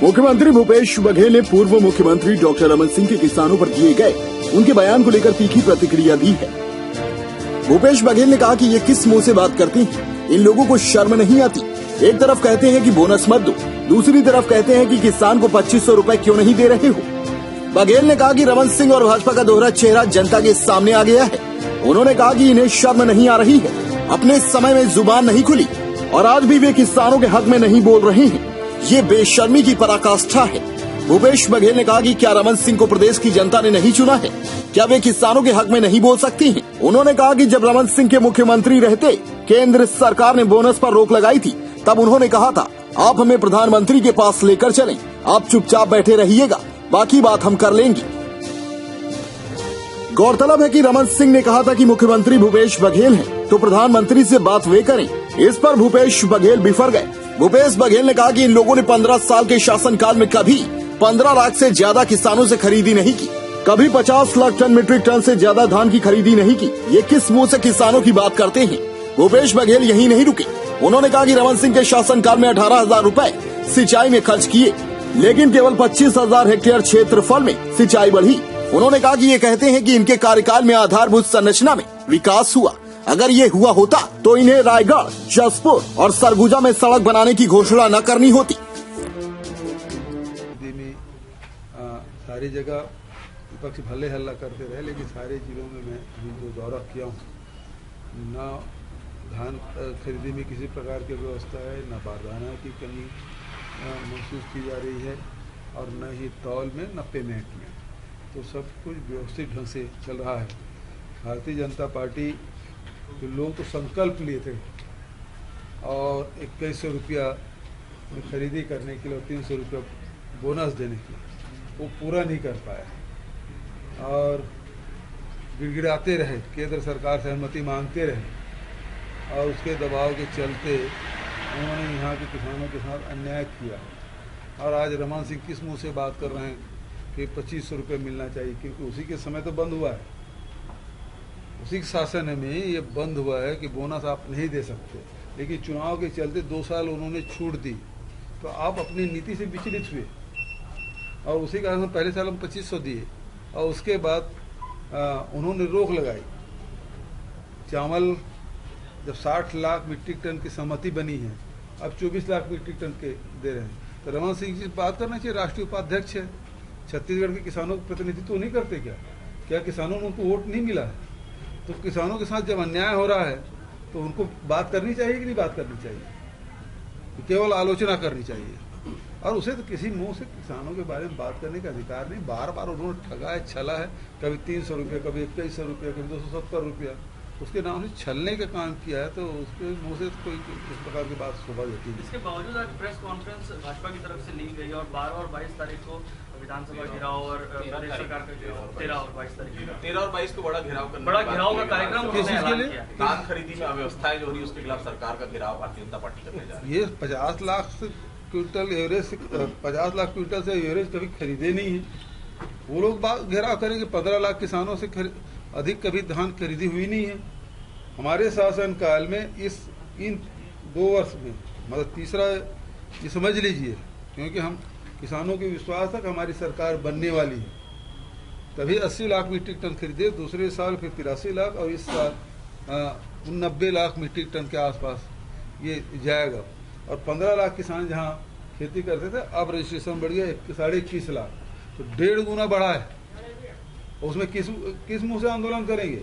मुख्यमंत्री भूपेश बघेल ने पूर्व मुख्यमंत्री डॉक्टर रमन सिंह के किसानों पर दिए गए उनके बयान को लेकर तीखी प्रतिक्रिया दी है। भूपेश बघेल ने कहा कि ये किस मुंह से बात करते हैं, इन लोगों को शर्म नहीं आती। एक तरफ कहते हैं कि बोनस मत दो, दूसरी तरफ कहते हैं कि किसान को 2500 रुपए क्यों नहीं दे रहे हो। बघेल ने कहा कि रमन सिंह और भाजपा का दोहरा चेहरा जनता के सामने आ गया है। उन्होंने कहा कि इन्हें शर्म नहीं आ रही है, अपने समय में जुबान नहीं खुली और आज भी वे किसानों के हक में नहीं बोल रहे हैं। ये बेशर्मी की पराकाष्ठा है। भूपेश बघेल ने कहा कि क्या रमन सिंह को प्रदेश की जनता ने नहीं चुना है, क्या वे किसानों के हक में नहीं बोल सकती हैं? उन्होंने कहा कि जब रमन सिंह के मुख्यमंत्री रहते केंद्र सरकार ने बोनस पर रोक लगाई थी, तब उन्होंने कहा था आप हमें प्रधानमंत्री के पास लेकर चलें, आप चुपचाप बैठे रहिएगा, बाकी बात हम कर लेंगे। गौरतलब है कि रमन सिंह ने कहा था कि मुख्यमंत्री भूपेश बघेल हैं, तो प्रधानमंत्री से बात वे करें। इस पर भूपेश बघेल बिफर गए। भूपेश बघेल ने कहा कि इन लोगों ने 15 साल के शासनकाल में कभी 15 लाख से ज्यादा किसानों से खरीदी नहीं की, कभी 50 लाख टन मीट्रिक टन से ज्यादा धान की खरीदी नहीं की। ये किस मुंह से किसानों की बात करते हैं? भूपेश बघेल यही नहीं रुके। उन्होंने कहा कि रमन सिंह के शासनकाल में 18,000 रुपए सिंचाई में खर्च किए, लेकिन केवल 25,000 हेक्टेयर क्षेत्रफल में सिंचाई बढ़ी। उन्होंने कहा कि ये कहते हैं कि इनके कार्यकाल में आधारभूत संरचना में विकास हुआ। अगर ये हुआ होता तो इन्हें रायगढ़, जसपुर और सरगुजा में सड़क बनाने की घोषणा न करनी होती। सारी जगह विपक्ष भले हल्ला करते रहे, लेकिन सारे जिलों में मैं जो दौरा किया हूँ, न धान खरीदी में किसी प्रकार की व्यवस्था है, न बारदाना की कमी महसूस की जा रही है और न ही तौल में न पेमेंट में, तो सब कुछ व्यवस्थित ढंग से चल रहा है। भारतीय जनता पार्टी के लोग तो संकल्प लिए थे और 2100 रुपया में खरीदी करने के लिए और 300 रुपया बोनस देने के लिए, वो पूरा नहीं कर पाया और गिड़गिड़ाते रहे, केंद्र सरकार से अनुमति मांगते रहे और उसके दबाव के चलते उन्होंने यहाँ के किसानों के साथ अन्याय किया। और आज रमन सिंह किस मुंह से बात कर रहे हैं कि 2500 रुपये मिलना चाहिए, क्योंकि उसी के समय तो बंद हुआ है, उसी के शासन में ये बंद हुआ है कि बोनस आप नहीं दे सकते। लेकिन चुनाव के चलते 2 साल उन्होंने छूट दी, तो आप अपनी नीति से विचलित हुए और उसी कारण पहले साल हम 2500 दिए और उसके बाद उन्होंने रोक लगाई। चावल जब 60 लाख मीट्रिक टन की सहमति बनी है, अब 24 लाख मीट्रिक टन के दे रहे हैं, तो रमन सिंह जी बात करना चाहिए। राष्ट्रीय उपाध्यक्ष है, छत्तीसगढ़ के किसानों का प्रतिनिधित्व नहीं करते क्या किसानों ने उनको वोट नहीं मिला है? तो किसानों के साथ जब अन्याय हो रहा है तो उनको बात करनी चाहिए कि नहीं बात करनी चाहिए? केवल आलोचना करनी चाहिए और उसे तो किसी मुंह से किसानों के बारे में बात करने का अधिकार नहीं। बार बार उन्होंने ठगा है, छला है, कभी 300 रुपये, कभी 2100 रुपये, कभी 270 रुपया, उसके नाम से छलने का काम किया है, तो उसके मुंह से कोई इस प्रकार की बात शोभा देती है। इसके बावजूद आज प्रेस कॉन्फ्रेंस भाजपा की तरफ से ली गई और 12 और 22 तारीख को विधानसभा घेराव और प्रदेश सरकार का घेराव, 13 और 22 तारीख, 13 और 22 को बड़ा घेराव का कार्यक्रम धान खरीदी में अव्यवस्थाएं जो हो रही है उसके खिलाफ सरकार का घेराव भारतीय जनता पार्टी करने जा रही है। ये 50 lakh quintal average, 50 lakh quintal से एवरेज कभी खरीदे नहीं है। वो लोग घेराव करेंगे, 15 लाख किसानों से अधिक कभी धान खरीदी हुई नहीं है हमारे शासन काल में। इन 2 वर्ष में मतलब तीसरा ये समझ लीजिए, क्योंकि हम किसानों के विश्वास था कि हमारी सरकार बनने वाली है, तभी 80 लाख मीट्रिक टन खरीदे, दूसरे साल फिर 83 लाख और इस साल 90 लाख मीट्रिक टन के आसपास ये जाएगा। और 15 लाख किसान जहाँ खेती करते थे, अब रजिस्ट्रेशन बढ़ गया 21.5 लाख, तो 1.5 गुना बढ़ा है। उसमें किस मुंह से आंदोलन करेंगे?